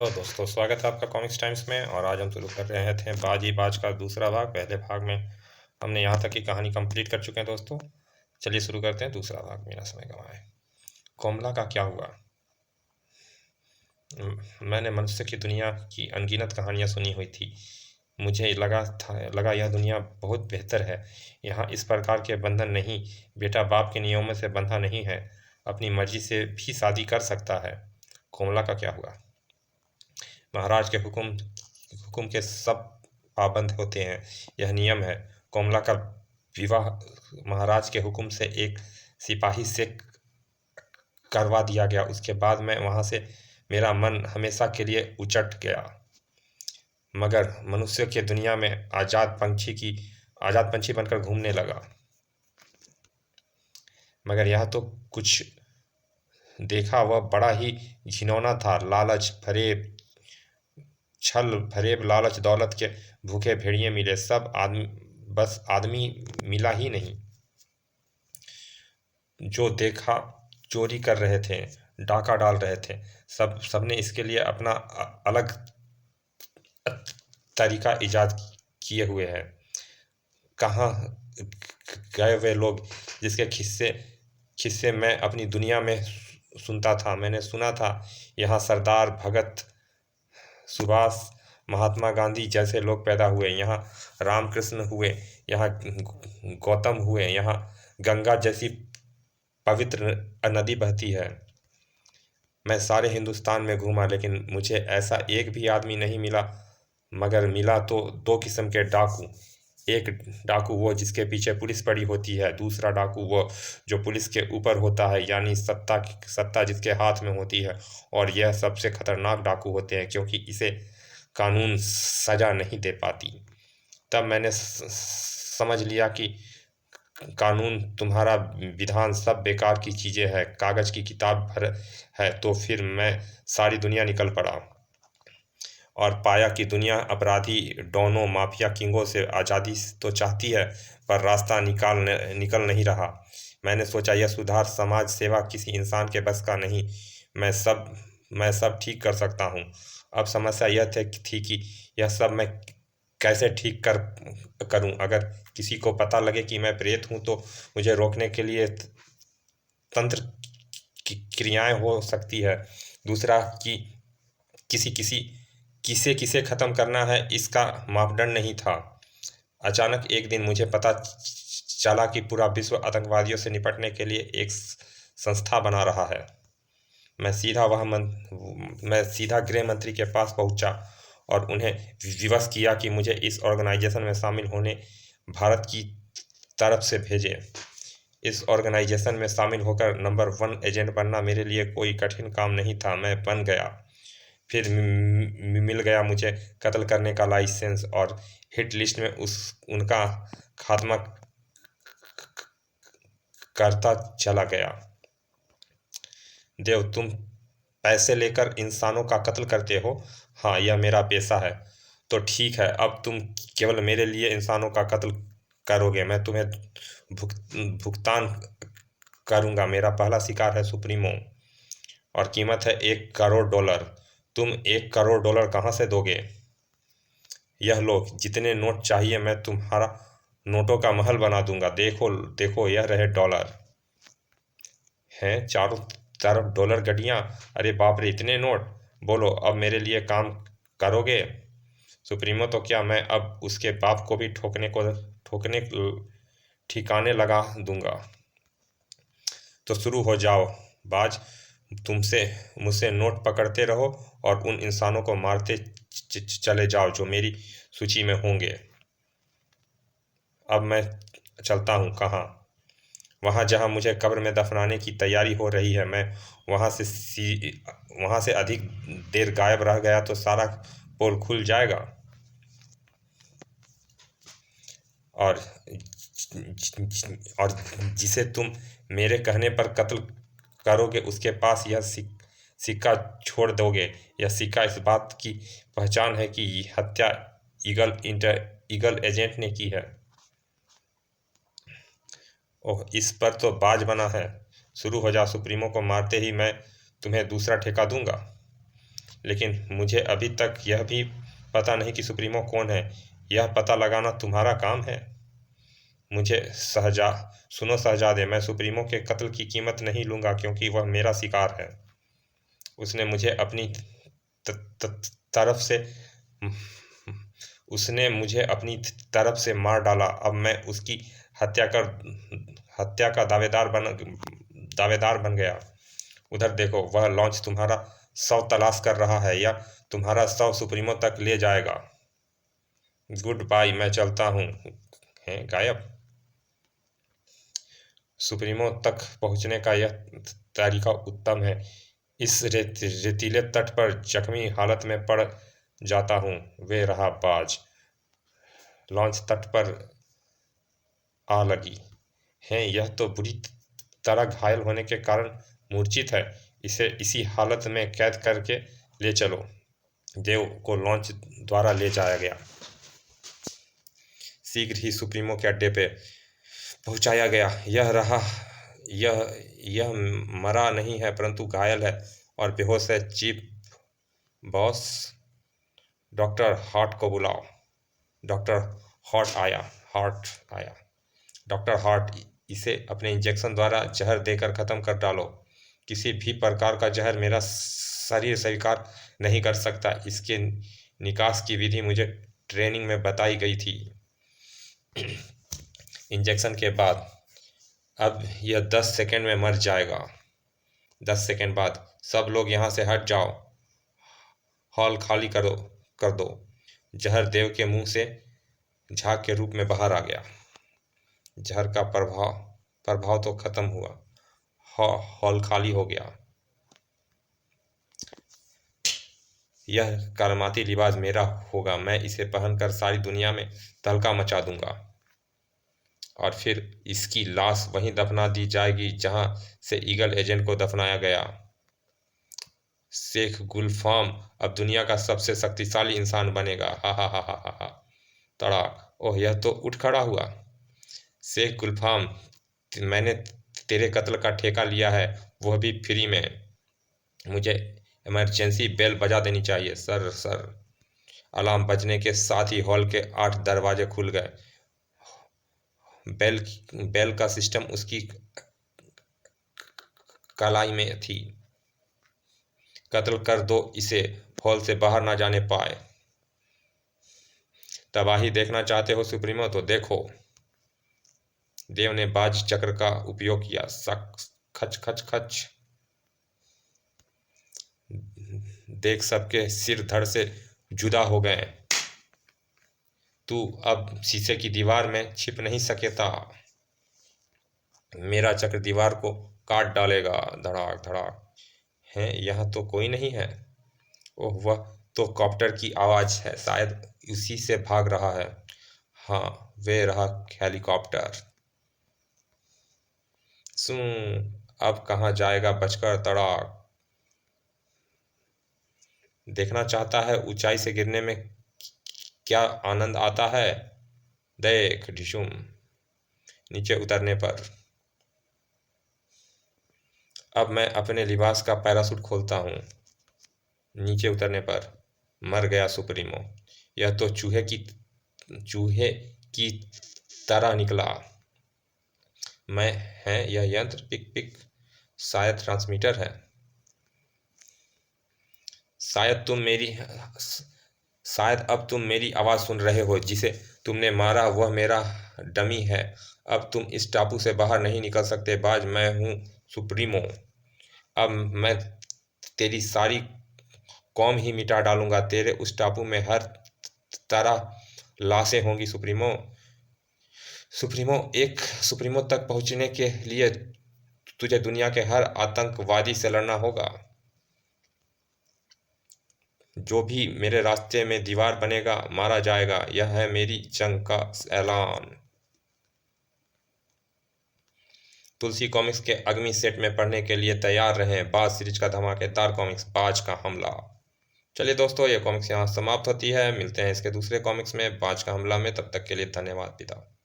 तो दोस्तों स्वागत है आपका कॉमिक्स टाइम्स में। और आज हम शुरू कर रहे थे बाजी बाज का दूसरा भाग। पहले भाग में हमने यहाँ तक की कहानी कंप्लीट कर चुके हैं दोस्तों। चलिए शुरू करते हैं दूसरा भाग बिना समय गंवाए। कोमला का क्या हुआ। मैंने मनुष्य की दुनिया की अनगिनत कहानियाँ सुनी हुई थी। मुझे लगा यह दुनिया बहुत बेहतर है। यहाँ इस प्रकार के बंधन नहीं। बेटा बाप के नियमों से बंधा नहीं है, अपनी मर्जी से भी शादी कर सकता है। कोमला का क्या हुआ। महाराज के हुक्म के सब पाबंद होते हैं, यह नियम है। कोमला का विवाह महाराज के हुक्म से एक सिपाही से करवा दिया गया। उसके बाद मैं वहाँ से मेरा मन हमेशा के लिए उचट गया, मगर मनुष्य के दुनिया में आज़ाद पंछी बनकर घूमने लगा। मगर यह तो कुछ देखा वह बड़ा ही घिनौना था। छल फरेब लालच दौलत के भूखे भेड़िए मिले, सब आदमी, बस आदमी मिला ही नहीं। जो देखा चोरी कर रहे थे, डाका डाल रहे थे, सबने इसके लिए अपना अलग तरीका इजाद किए हुए हैं। कहाँ गए वे लोग जिसके किस्से किस्से मैं अपनी दुनिया में सुनता था। मैंने सुना था यहाँ सरदार भगत सुभाष महात्मा गांधी जैसे लोग पैदा हुए, यहाँ रामकृष्ण हुए, यहाँ गौतम हुए, यहाँ गंगा जैसी पवित्र नदी बहती है। मैं सारे हिंदुस्तान में घूमा, लेकिन मुझे ऐसा एक भी आदमी नहीं मिला। मगर मिला तो दो किस्म के डाकू। एक डाकू वो जिसके पीछे पुलिस पड़ी होती है, दूसरा डाकू वो जो पुलिस के ऊपर होता है, यानी सत्ता जिसके हाथ में होती है। और यह सबसे खतरनाक डाकू होते हैं, क्योंकि इसे कानून सजा नहीं दे पाती। तब मैंने समझ लिया कि कानून, तुम्हारा विधान सब बेकार की चीज़ें हैं, कागज़ की किताब भर है। तो फिर मैं सारी दुनिया निकल पड़ा और पाया कि दुनिया अपराधी डॉनों माफिया किंगों से आज़ादी तो चाहती है, पर रास्ता निकल नहीं रहा। मैंने सोचा यह सुधार, समाज सेवा किसी इंसान के बस का नहीं। मैं सब ठीक कर सकता हूँ। अब समस्या यह थी कि यह सब मैं कैसे ठीक करूं। अगर किसी को पता लगे कि मैं प्रेत हूं, तो मुझे रोकने के लिए तंत्र क्रियाएं हो सकती है। दूसरा कि किसी किसी किसे किसे ख़त्म करना है, इसका मापदंड नहीं था। अचानक एक दिन मुझे पता चला कि पूरा विश्व आतंकवादियों से निपटने के लिए एक संस्था बना रहा है। मैं सीधा गृह मंत्री के पास पहुंचा और उन्हें विवश किया कि मुझे इस ऑर्गेनाइजेशन में शामिल होने भारत की तरफ से भेजें। इस ऑर्गेनाइजेशन में शामिल होकर नंबर 1 एजेंट बनना मेरे लिए कोई कठिन काम नहीं था। मैं बन गया। फिर मिल गया मुझे कत्ल करने का लाइसेंस, और हिट लिस्ट में उनका खात्मा करता चला गया। देव, तुम पैसे लेकर इंसानों का कत्ल करते हो। हाँ, यह मेरा पेशा है। तो ठीक है, अब तुम केवल मेरे लिए इंसानों का कत्ल करोगे, मैं तुम्हें भुगतान करूंगा। मेरा पहला शिकार है सुप्रीमो, और कीमत है $1 करोड़। तुम $1 करोड़ कहाँ से दोगे। यह लो, जितने नोट चाहिए मैं तुम्हारा नोटों का महल बना दूंगा। देखो देखो, यह रहे डॉलर। हैं चारों तरफ डॉलर गड्डियाँ। अरे बाप रे, इतने नोट। बोलो, अब मेरे लिए काम करोगे। सुप्रीमो तो क्या, मैं अब उसके बाप को भी ठोकने ठिकाने लगा दूंगा। तो शुरू हो जाओ बाज, तुमसे मुझसे नोट पकड़ते रहो और उन इंसानों को मारते चले जाओ जो मेरी सूची में होंगे। अब मैं चलता हूँ। कहाँ। वहाँ जहाँ मुझे कब्र में दफनाने की तैयारी हो रही है। मैं वहाँ से अधिक देर गायब रह गया तो सारा पोल खुल जाएगा। और और जिसे तुम मेरे कहने पर कत्ल करोगे, उसके पास यह सिक्का छोड़ दोगे। यह सिक्का इस बात की पहचान है कि हत्या ईगल एजेंट ने की है। ओह, इस पर तो बाज बना है। शुरू हो जा, सुप्रीमो को मारते ही मैं तुम्हें दूसरा ठेका दूंगा। लेकिन मुझे अभी तक यह भी पता नहीं कि सुप्रीमो कौन है। यह पता लगाना तुम्हारा काम है। मुझे सुनो शहजादे, मैं सुप्रीमो के कत्ल की कीमत नहीं लूँगा, क्योंकि वह मेरा शिकार है। उसने मुझे अपनी तरफ से उसने मुझे अपनी तरफ से मार डाला। अब मैं उसकी हत्या का दावेदार बन गया। उधर देखो, वह लॉन्च तुम्हारा शव तलाश कर रहा है, या तुम्हारा शव सुप्रीमो तक ले जाएगा। गुड बाय, मैं चलता हूँ। हैं गायब। सुप्रीमो तक पहुंचने का यह तरीका उत्तम है। इस रेतीले तट पर जख्मी हालत में पड़ जाता हूँ। वे रहा बाज। लॉन्च तट पर आ लगी है। यह तो बुरी तरह घायल होने के कारण मूर्छित है। इसे इसी हालत में कैद करके ले चलो। देव को लॉन्च द्वारा ले जाया गया। शीघ्र ही सुप्रीमो के अड्डे पे पहुंचाया गया। यह मरा नहीं है, परंतु घायल है और बेहोश है। चीफ बॉस, डॉक्टर हार्ट को बुलाओ। डॉक्टर हार्ट आया। डॉक्टर हार्ट, इसे अपने इंजेक्शन द्वारा जहर देकर ख़त्म कर डालो। किसी भी प्रकार का जहर मेरा शरीर स्वीकार नहीं कर सकता। इसके निकास की विधि मुझे ट्रेनिंग में बताई गई थी। इंजेक्शन के बाद अब यह 10 सेकंड में मर जाएगा। 10 सेकंड बाद सब लोग यहाँ से हट जाओ। हॉल खाली कर दो। जहर देव के मुंह से झाग के रूप में बाहर आ गया। जहर का प्रभाव तो खत्म हुआ। हॉल खाली हो गया। यह करामाती लिबास मेरा होगा। मैं इसे पहनकर सारी दुनिया में तहलका मचा दूंगा, और फिर इसकी लाश वहीं दफना दी जाएगी जहां से ईगल एजेंट को दफनाया गया। शेख गुलफाम अब दुनिया का सबसे शक्तिशाली इंसान बनेगा। हा हा हा हा हा। तड़ाक। ओह, यह तो उठ खड़ा हुआ। शेख गुलफाम, मैंने तेरे कत्ल का ठेका लिया है, वह भी फ्री में। मुझे इमरजेंसी बेल बजा देनी चाहिए। सर। अलार्म बजने के साथ ही हॉल के 8 दरवाजे खुल गए। बेल का सिस्टम उसकी कलाई में थी। कत्ल कर दो इसे, हॉल से बाहर ना जाने पाए। तबाही देखना चाहते हो सुप्रीमो, तो देखो। देव ने बाज चक्र का उपयोग किया। खच खच खच। देख, सबके सिर धड़ से जुदा हो गए। तू अब शीशे की दीवार में छिप नहीं सकेता। मेरा चक्र दीवार को काट डालेगा। धड़ाक धड़ाक। हैं, यहाँ तो कोई नहीं है। ओह, वह तो कॉप्टर की आवाज है। शायद उसी से भाग रहा है। हाँ, वे रहा हेलीकॉप्टर। अब कहाँ जाएगा बचकर। तड़ाक। देखना चाहता है ऊंचाई से गिरने में क्या आनंद आता है। देख ढिशुम। नीचे उतरने पर अब मैं अपने लिबास का पैरासूट खोलता हूँ। नीचे उतरने पर मर गया सुप्रीमो। यह तो चूहे की तरह निकला। मैं है यह यंत्र। Pick pick. शायद ट्रांसमीटर है। शायद अब तुम मेरी आवाज़ सुन रहे हो। जिसे तुमने मारा वह मेरा डमी है। अब तुम इस टापू से बाहर नहीं निकल सकते बाज। मैं हूँ सुप्रीमो। अब मैं तेरी सारी कौम ही मिटा डालूंगा। तेरे उस टापू में हर तरह लाशें होंगी सुप्रीमो। सुप्रीमो तक पहुंचने के लिए तुझे दुनिया के हर आतंकवादी से लड़ना होगा। जो भी मेरे रास्ते में दीवार बनेगा मारा जाएगा। यह है मेरी जंग का ऐलान। तुलसी कॉमिक्स के आगामी सेट में पढ़ने के लिए तैयार रहें। बाज सीरीज का धमाकेदार कॉमिक्स, बाज का हमला। चलिए दोस्तों, ये कॉमिक्स यहाँ समाप्त होती है। मिलते हैं इसके दूसरे कॉमिक्स में, बाज का हमला में। तब तक के लिए धन्यवाद पिता।